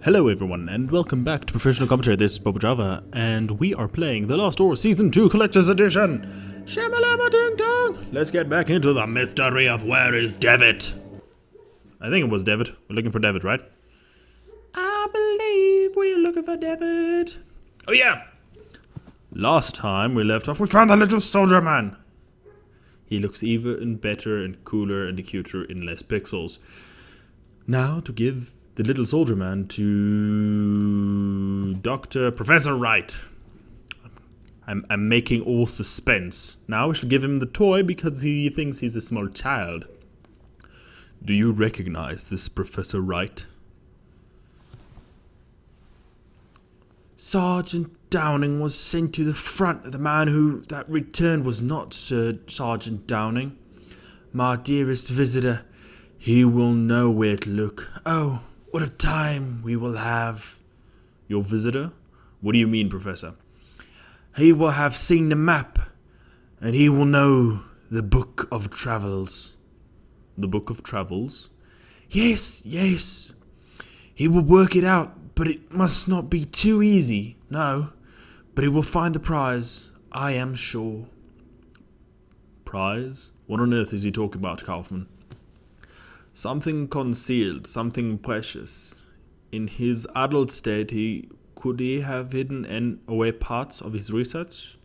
Hello everyone, and welcome back to Professional Commentary. This is BoBoJava, and we are playing The Lost Ore Season 2 Collector's Edition! Shamalama ding dong! Let's get back into the mystery of where is David? I think it was David. We're looking for David, right? I believe we're looking for David. Oh yeah! Last time we left off, we found the little soldier man. He looks even better and cooler and cuter in less pixels. Now to give the little soldier man to Professor Wright. I'm making all suspense. Now we should give him the toy because he thinks he's a small child. Do you recognize this Professor Wright? Sergeant Downing was sent to the front. The man that returned was not Sir Sergeant Downing. My dearest visitor, he will know where to look. Oh, what a time we will have. Your visitor? What do you mean, Professor? He will have seen the map, and he will know the Book of Travels. The Book of Travels? Yes, yes. He will work it out, but it must not be too easy. No, but he will find the prize, I am sure. Prize? What on earth is he talking about, Kaufman? Something concealed, something precious. In his adult state, could he have hidden away parts of his research?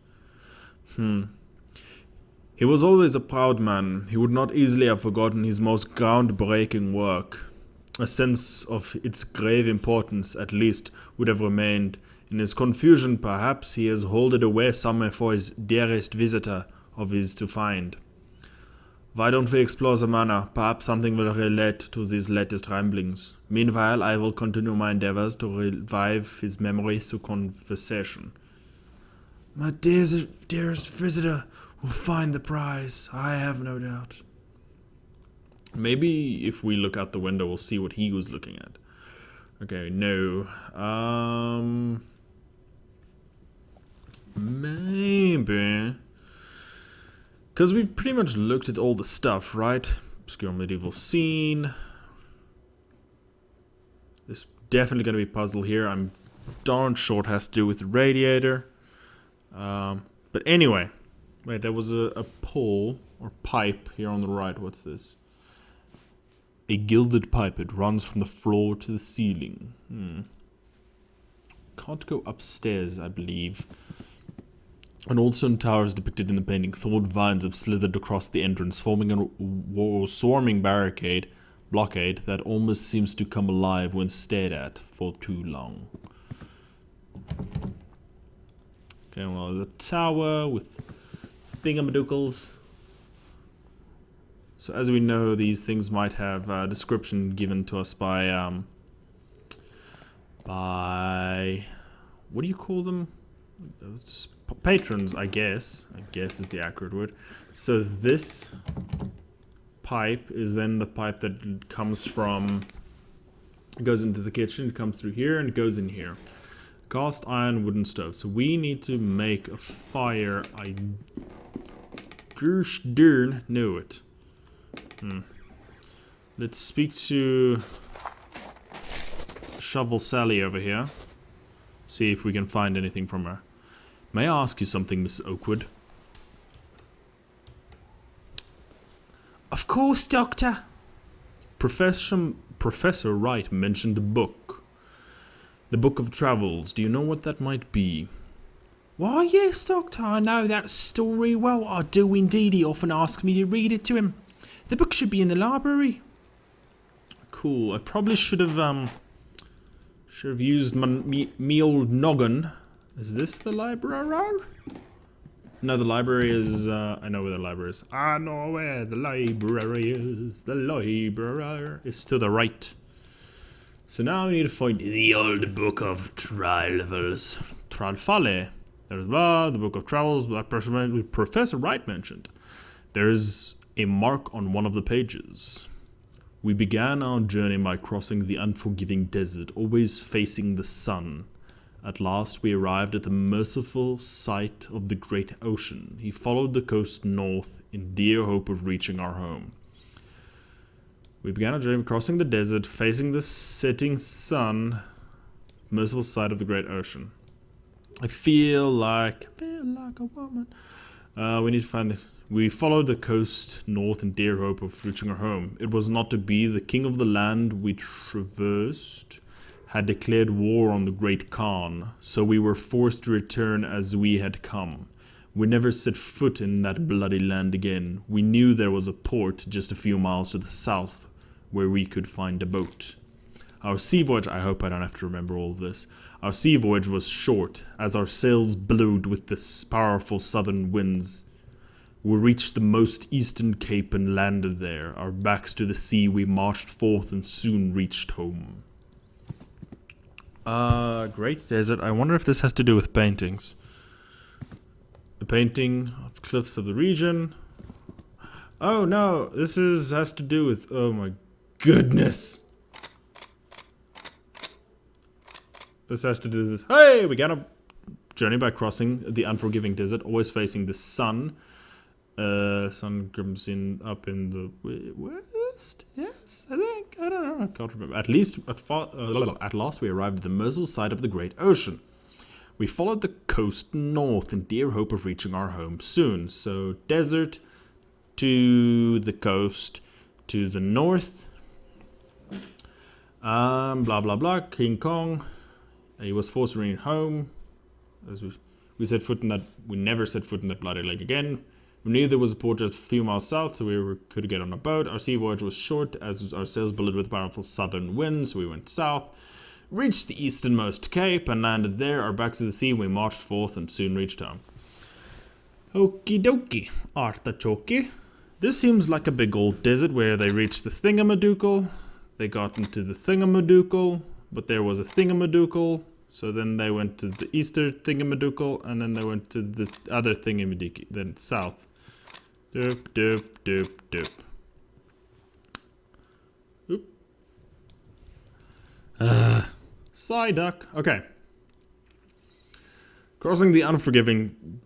He was always a proud man. He would not easily have forgotten his most groundbreaking work. A sense of its grave importance, at least, would have remained. In his confusion, perhaps, he has hid it away somewhere for his dearest visitor of his to find. Why don't we explore the manor? Perhaps something will relate to these latest ramblings. Meanwhile, I will continue my endeavors to revive his memory through conversation. My dearest visitor will find the prize, I have no doubt. Maybe if we look out the window, we'll see what he was looking at. Okay, no. Maybe. Because we've pretty much looked at all the stuff, right? Obscure medieval scene. There's definitely going to be a puzzle here. I'm darn sure it has to do with the radiator. But anyway. Wait, there was a pole or pipe here on the right. What's this? A gilded pipe. It runs from the floor to the ceiling. Can't go upstairs, I believe. An old stone tower is depicted in the painting. Thorn vines have slithered across the entrance, forming a swarming blockade that almost seems to come alive when stared at for too long. Okay, well, there's a tower with thingamadookles. So as we know, these things might have a description given to us by what do you call them? Patrons, I guess is the accurate word. So this pipe is then the pipe that comes from, goes into the kitchen, it comes through here and it goes in here. Cast iron wooden stove. So we need to make a fire. I gosh darn know it. Let's speak to Shovel Sally over here. See if we can find anything from her. May I ask you something, Miss Oakwood? Of course, Doctor. Professor Wright mentioned a book. The Book of Travels. Do you know what that might be? Why, yes, Doctor. I know that story well. I do indeed. He often asks me to read it to him. The book should be in the library. Cool. I probably should have used me old noggin. Is this the library? No, the library is, I know where the library is. I know where the library is. The library is to the right. So now we need to find the old Book of Travels. Tralfalle. There's the Book of Travels that Professor Wright mentioned. There is a mark on one of the pages. We began our journey by crossing the unforgiving desert, always facing the sun. At last we arrived at the merciful sight of the great ocean. He followed the coast north in dear hope of reaching our home. We began our journey crossing the desert, facing the setting sun. merciful sight of the great ocean. I feel like a woman. We need to find the... We followed the coast north in dear hope of reaching our home. It was not to be. The king of the land we traversed had declared war on the great Khan, so we were forced to return as we had come. We never set foot in that bloody land again. We knew there was a port just a few miles to the south where we could find a boat. Our sea voyage, I hope I don't have to remember all of this. Our sea voyage was short, as our sails billowed with the powerful southern winds. We reached the most eastern cape and landed there. Our backs to the sea, we marched forth and soon reached home. Great desert. I wonder if this has to do with paintings. The painting of cliffs of the region. Oh no, this has to do with... Oh my goodness. This has to do with this. Hey, we got a journey by crossing the unforgiving desert, always facing the sun. Sun comes in up in the west. Yes, I think. I don't know. I can't remember. At least at last we arrived at the merciful side of the great ocean. We followed the coast north in dear hope of reaching our home soon. So desert to the coast to the north. Blah blah blah. King Kong. He was forced to return home. As we set foot in that. We never set foot in that bloody lake again. We knew there was a port just a few miles south, so we could get on a boat. Our sea voyage was short, as our sails billowed with powerful southern winds, so we went south. Reached the easternmost cape and landed there. Our backs to the sea, we marched forth and soon reached home. Okie dokie, artichoke. This seems like a big old desert where they reached the thingamadookle. They got into the thingamadookle, but there was a thingamadookle. So then they went to the eastern thingamadookle, and then they went to the other thingamadookle, then south. Doop, doop, doop, doop. Oop. Psyduck. Okay. Crossing the unforgiving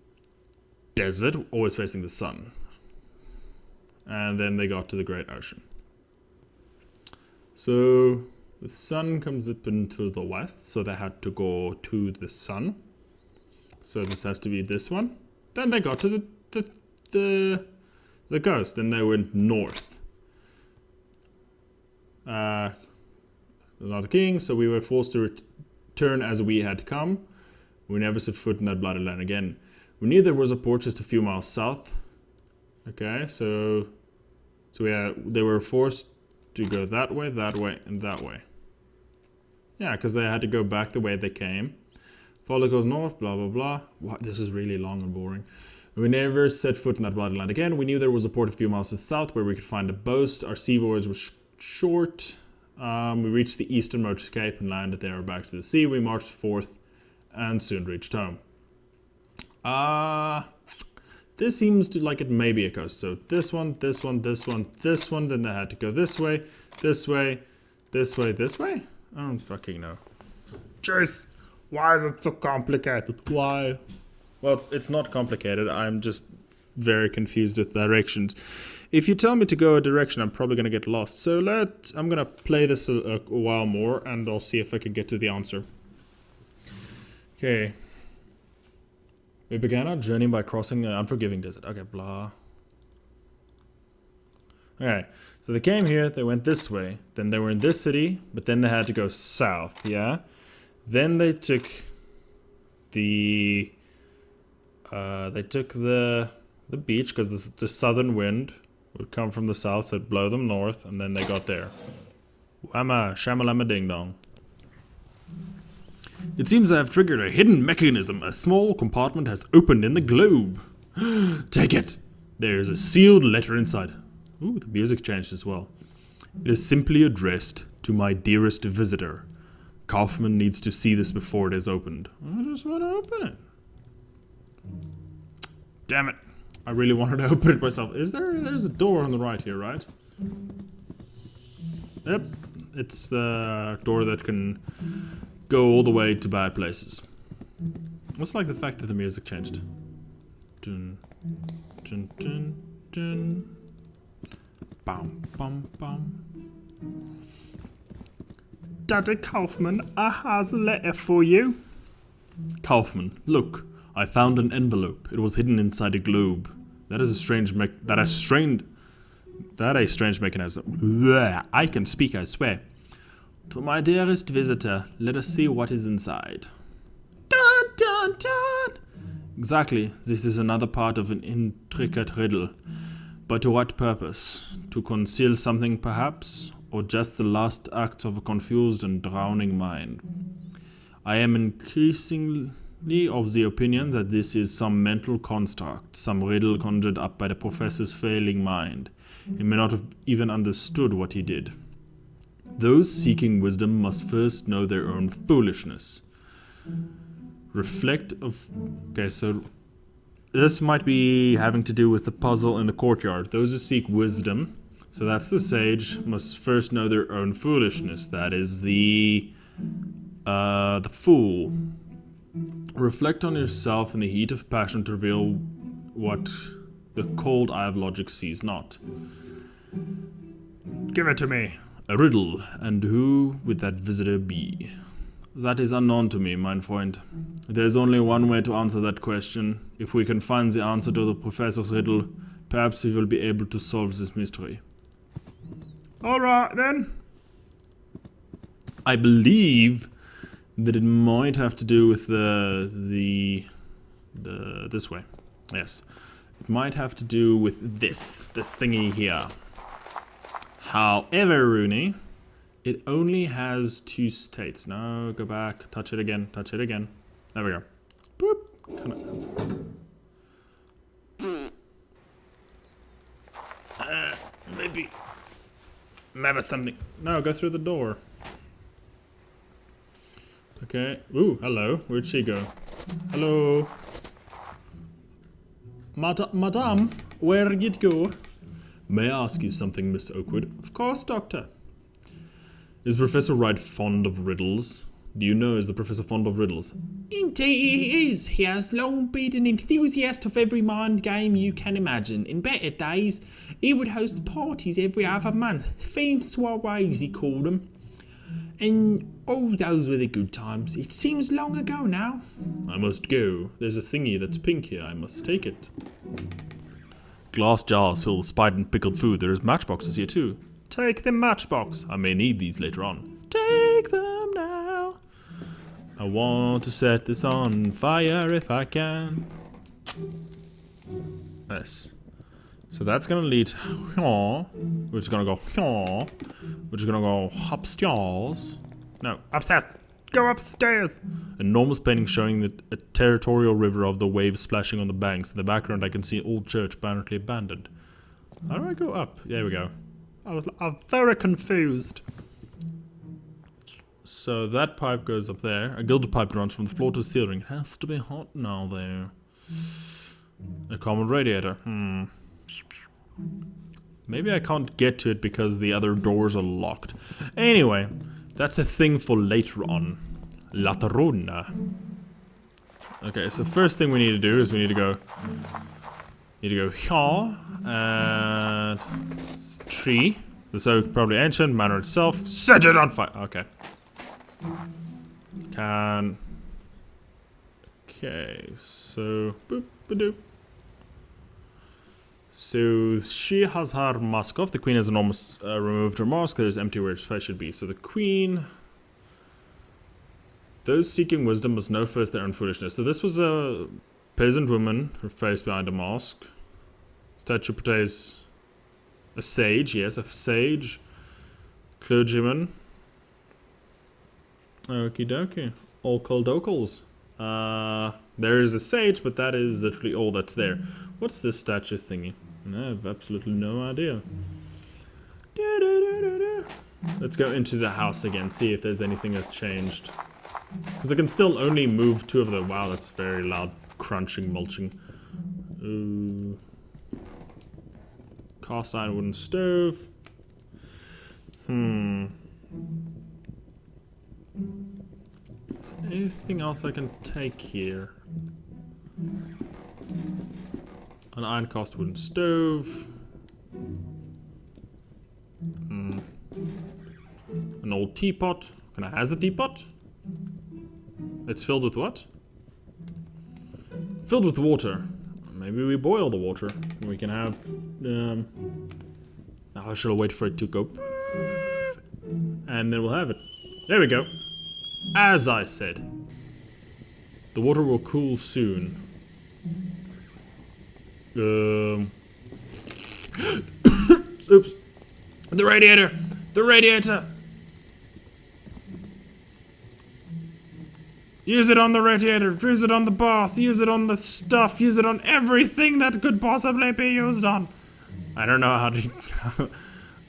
desert, always facing the sun. And then they got to the great ocean. So the sun comes up into the west, so they had to go to the sun. So this has to be this one. Then they got to the coast. Then they went north. Not a king, so we were forced to return as we had come. We never set foot in that bloody land again. We knew there was a port just a few miles south. Okay, so they were forced to go that way, and that way. Yeah, because they had to go back the way they came. Follow goes north, blah, blah, blah. Wow, this is really long and boring. We never set foot in that bloody land again. We knew there was a port a few miles to the south where we could find a boat. Our sea voyage was short. We reached the easternmost cape and landed there back to the sea. We marched forth and soon reached home. This seems to like it may be a coast. So this one, this one, this one, this one. Then they had to go this way, this way, this way, this way. I don't fucking know. Jeez, why is it so complicated? Why? Well, it's not complicated. I'm just very confused with directions. If you tell me to go a direction, I'm probably going to get lost. So I'm going to play this a while more, and I'll see if I can get to the answer. Okay. We began our journey by crossing the unforgiving desert. Okay, blah. Okay, so they came here, they went this way. Then they were in this city, but then they had to go south, yeah? Then they took the beach, because the southern wind would come from the south, so it'd blow them north, and then they got there. Whamma, shamalama ding dong. It seems I have triggered a hidden mechanism. A small compartment has opened in the globe. Take it. There is a sealed letter inside. Ooh, the music changed as well. It is simply addressed to my dearest visitor. Kaufman needs to see this before it is opened. I just want to open it. Damn it. I really wanted to open it myself. There's a door on the right here, right? Yep. It's the door that can go all the way to bad places. What's like the fact that the music changed? Dun, dun, dun, dun. Bum, bum, bum. Daddy Kaufman, I has a letter for you. Kaufman, look, I found an envelope. It was hidden inside a globe. That is a strange mechanism. Blech, I can speak, I swear. To my dearest visitor, let us see what is inside. Dun, dun, dun. Exactly, this is another part of an intricate riddle. But to what purpose? To conceal something, perhaps? Or just the last acts of a confused and drowning mind? I am increasingly of the opinion that this is some mental construct, some riddle conjured up by the professor's failing mind. He may not have even understood what he did. Those seeking wisdom must first know their own foolishness. Okay, so this might be having to do with the puzzle in the courtyard. Those who seek wisdom, so that's the sage, must first know their own foolishness. That is the fool. Reflect on yourself in the heat of passion to reveal what the cold eye of logic sees not. Give it to me. A riddle, and who would that visitor be? That is unknown to me, mein Freund. There is only one way to answer that question. If we can find the answer to the professor's riddle, perhaps we will be able to solve this mystery. Alright then. I believe that it might have to do with this way. Yes. It might have to do with this thingy here. However, Rooney, it only has 2 states. No, go back, touch it again. There we go. Boop. Maybe something. No, go through the door. Okay. Ooh, hello. Where'd she go? Hello. Madame, where did you go? May I ask you something, Miss Oakwood? Of course, Doctor. Is Professor Wright fond of riddles? Do you know, is the Professor fond of riddles? Indeed he is. He has long been an enthusiast of every mind game you can imagine. In better days, he would host parties every other month. Themed soirees, he called them. And those were the good times. It seems long ago now. I must go. There's a thingy that's pink here. I must take it. Glass jars filled with spiced and pickled food. There's matchboxes here too. Take the matchbox. I may need these later on. Take them now. I want to set this on fire if I can. Yes. So that's gonna lead which is gonna go which is gonna go upstairs. No, upstairs. Go upstairs. Enormous painting showing a territorial river of the waves splashing on the banks. In the background I can see an old church apparently abandoned. How do I go up? There we go. I'm very confused. So that pipe goes up there. A gilded pipe runs from the floor to the ceiling. It has to be hot now there. A common radiator. Maybe I can't get to it because the other doors are locked. Anyway, that's a thing for later on. Laterona. Okay, so first thing we need to do is we need to go here and tree. The oak probably ancient, manor itself. Set it on fire. Okay. Okay, so boop ba-doop. So she has her mask off. The queen has almost removed her mask. There's empty where its face should be. So the queen. Those seeking wisdom must know first their own foolishness. So this was a peasant woman, her face behind a mask. Statue portrays a sage, yes, a sage. Clergyman. Okie dokie. All coldocals. There is a sage, but that is literally all that's there. What's this statue thingy? I have absolutely no idea. Let's go into the house again, see if there's anything that's changed. Because I can still only move 2 of them. Wow, that's very loud crunching, mulching. Cast iron wooden stove. Is there anything else I can take here? An iron cast wooden stove. An old teapot. Can I has the teapot? It's filled with what? Filled with water. Maybe we boil the water. We can have... I shall wait for it to go. And then we'll have it. There we go. As I said. The water will cool soon. Oops. The radiator! The radiator! Use it on the radiator, use it on the bath, use it on the stuff, use it on everything that could possibly be used on. I don't know how to...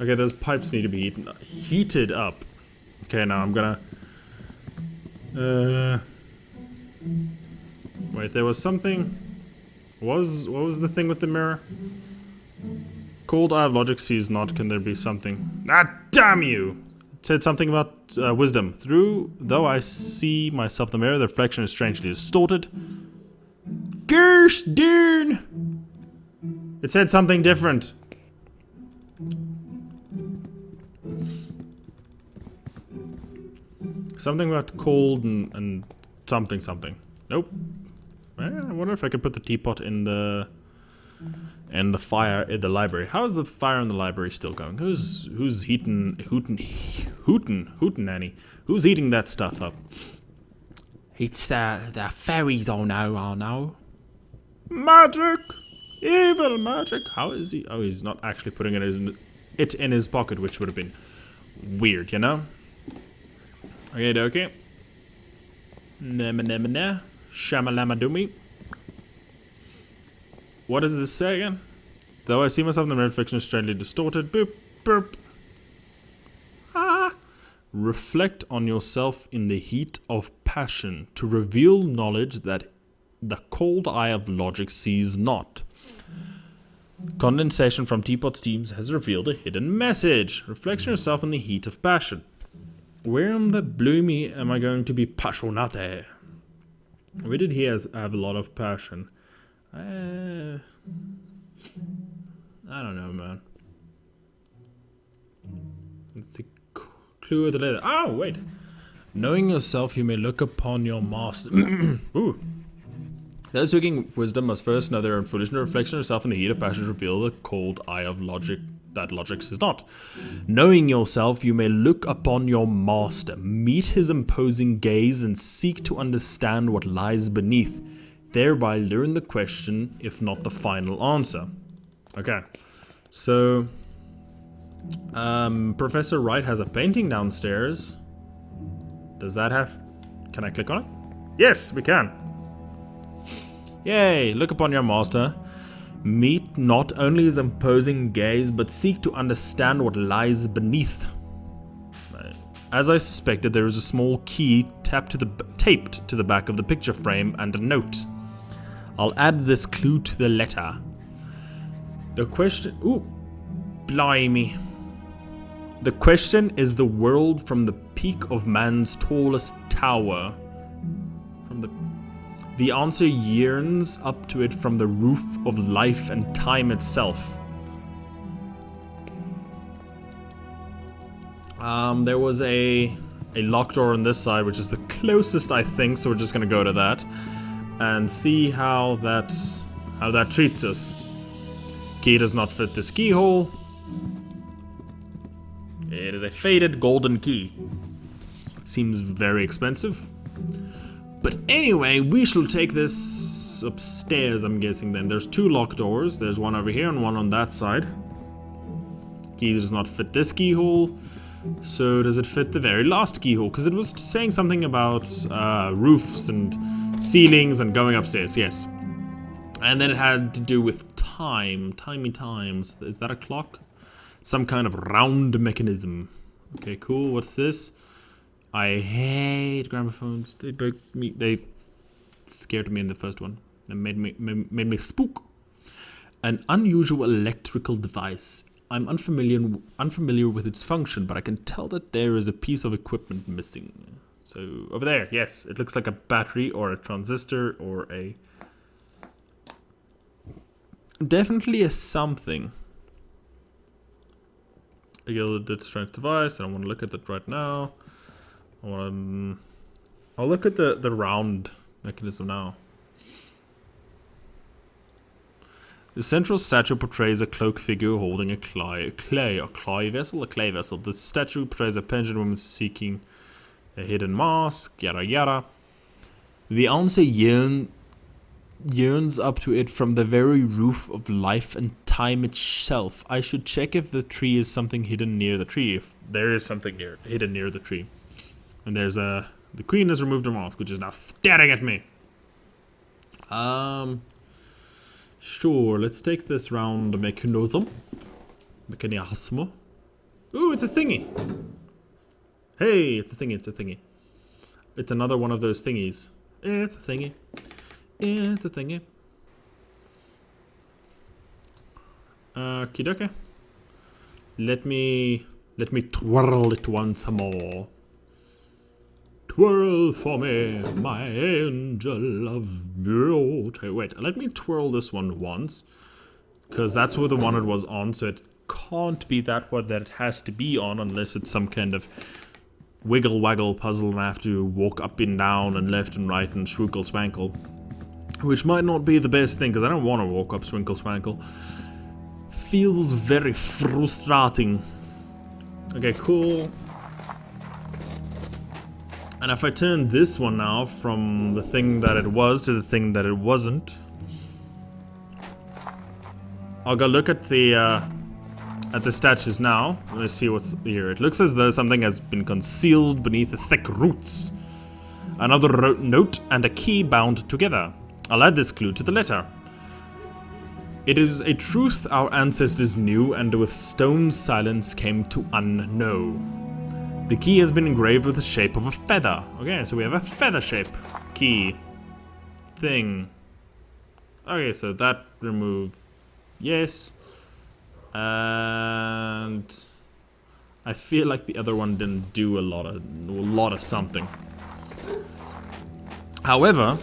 Okay, those pipes need to be heated up. Okay, now I'm gonna... Wait, there was something... What was the thing with the mirror? Cold eye of logic sees not, can there be something? Ah, damn you! It said something about wisdom. Though I see myself in the mirror, the reflection is strangely distorted. Gosh darn! It said something different. Something about cold and something. Nope. I wonder if I could put the teapot in the fire in the library. How is the fire in the library still going? Who's hootin' nanny? Who's heating that stuff up? It's the fairies all know. Magic! Evil magic! How is he? Oh, he's not actually putting it in his pocket, which would have been weird, you know? Okay. Nema. Shamalama doomy. What does this say again? Though I see myself in the mirror, reflection is strangely distorted. Boop, burp. Ah. Reflect on yourself in the heat of passion to reveal knowledge that the cold eye of logic sees not. Condensation from teapot steams has revealed a hidden message. Reflection on yourself in the heat of passion. Where in the bloomy am I going to be passionate? Where did he have a lot of passion? I don't know, man. It's the clue of the letter. Oh, wait. Knowing yourself, you may look upon your master. Ooh. Those seeking wisdom must first know their own foolishness. Reflection of yourself in the heat of passion reveal the cold eye of logic that logic is not. Knowing yourself, you may look upon your master, meet his imposing gaze, and seek to understand what lies beneath. Thereby learn the question, if not the final answer. Okay, so Professor Wright has a painting downstairs. Does that have... Can I click on it? Yes, we can. Yay, look upon your master. Meet not only his imposing gaze, but seek to understand what lies beneath. As I suspected, there is a small key taped to the back of the picture frame and a note. I'll add this clue to the letter. The question... Ooh, blimey. The question is the world from the peak of man's tallest tower. The answer yearns up to it from the roof of life and time itself. There was a locked door on this side, which is the closest, I think, so we're just gonna go to that and see how that treats us. Key does not fit this keyhole. It is a faded golden key. Seems very expensive. But anyway, we shall take this upstairs, I'm guessing then. There's two locked doors. There's one over here and one on that side. Key does not fit this keyhole. So does it fit the very last keyhole? Because it was saying something about roofs and ceilings and going upstairs, yes. And then it had to do with time. Timey times. Is that a clock? Some kind of round mechanism. Okay, cool. What's this? I hate gramophones. They scared me in the first one. They made me spook. An unusual electrical device. I'm unfamiliar with its function, but I can tell that there is a piece of equipment missing. So over there, yes, it looks like a battery or a transistor or a... Definitely a something. A gilded strength device. I don't want to look at that right now. I'll look at the round mechanism now. The central statue portrays a cloaked figure holding a clay vessel. The statue portrays a pensioned woman seeking a hidden mask, yada yada. The answer yearns up to it from the very roof of life and time itself. I should check if the tree is something hidden near the tree. If there is something hidden near the tree. And there's the queen has removed her mask, which is now staring at me. Sure, let's take this round mechanism. Ooh, it's a thingy. Hey, it's a thingy. It's another one of those thingies. It's a thingy. Okey-dokey. Let me twirl it once more. Twirl for me, my angel of beauty. Wait, let me twirl this one once. Because that's where the one it was on, so it can't be that one that it has to be on unless it's some kind of wiggle waggle puzzle and I have to walk up and down and left and right and schwinkle swankle. Which might not be the best thing, because I don't want to walk up swinkle swankle. Feels very frustrating. Okay, cool. And if I turn this one now from the thing that it was to the thing that it wasn't, I'll go look at the statues now. Let's see what's here. It looks as though something has been concealed beneath the thick roots. Another note and a key bound together. I'll add this clue to the letter. It is a truth our ancestors knew and with stone silence came to unknow. The key has been engraved with the shape of a feather. Okay, so we have a feather shape key thing. Okay, so that removed. Yes. And I feel like the other one didn't do a lot of something. However,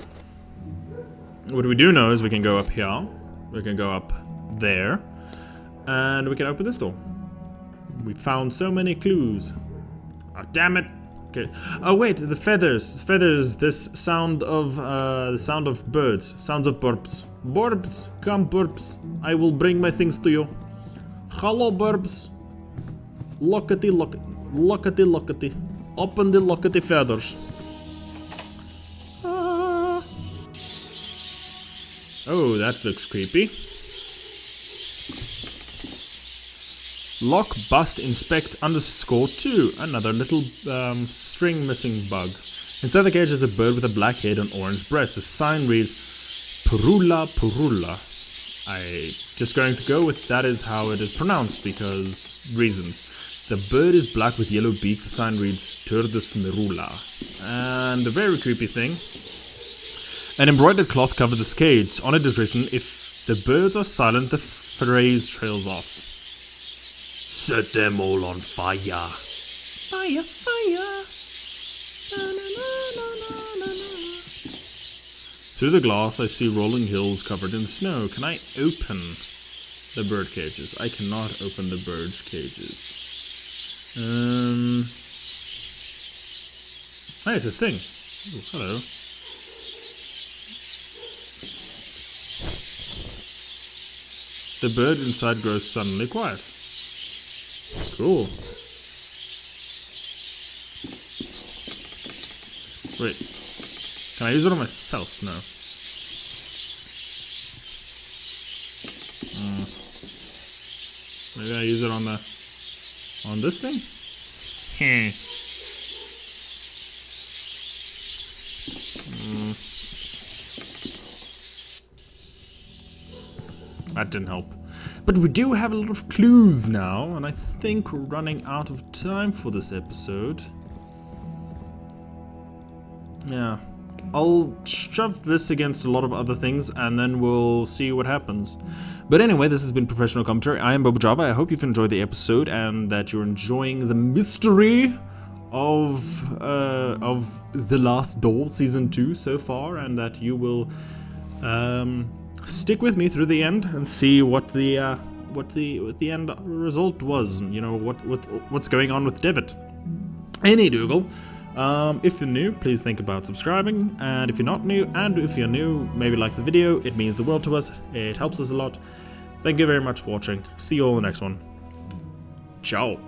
what we do know is we can go up here, we can go up there, and we can open this door. We found so many clues. Oh, damn it. Okay. Oh wait, the feathers. Feathers. This sound of the sound of birds. Sounds of burps. Burps. Come burps. I will bring my things to you. Hello burps. Lockety lockety. Lockety lockety. Open the lockety feathers. Oh, that looks creepy. Lock, bust, inspect, _2. Another little string missing bug. Inside the cage is a bird with a black head and orange breast. The sign reads Purula Purula. I'm just going to go with that is how it is pronounced because reasons. The bird is black with yellow beak. The sign reads Turdus Merula. And a very creepy thing. An embroidered cloth covered this cage. On it is written, if the birds are silent, the phrase trails off. Set them all on fire. Fire, fire. Na, na, na, na, na, na. Through the glass, I see rolling hills covered in snow. Can I open the bird cages? I cannot open the birds' cages. Hey, it's a thing. Ooh, hello. The bird inside grows suddenly quiet. Cool. Wait. Can I use it on myself? No. Maybe I use it on this thing? That didn't help. But we do have a lot of clues now, and I think we're running out of time for this episode. Yeah. I'll shove this against a lot of other things, and then we'll see what happens. But anyway, this has been Professional Commentary. I am BoBoJava. I hope you've enjoyed the episode, and that you're enjoying the mystery of The Last Door Season 2 so far, and that you will stick with me through the end and see what the end result was. You know what's going on with Devitt. Any Dougal. If you're new, please think about subscribing, and if you're not new, and if you're new, maybe like the video. It means the world to us. It helps us a lot. Thank you very much for watching. See you all in the next one. Ciao.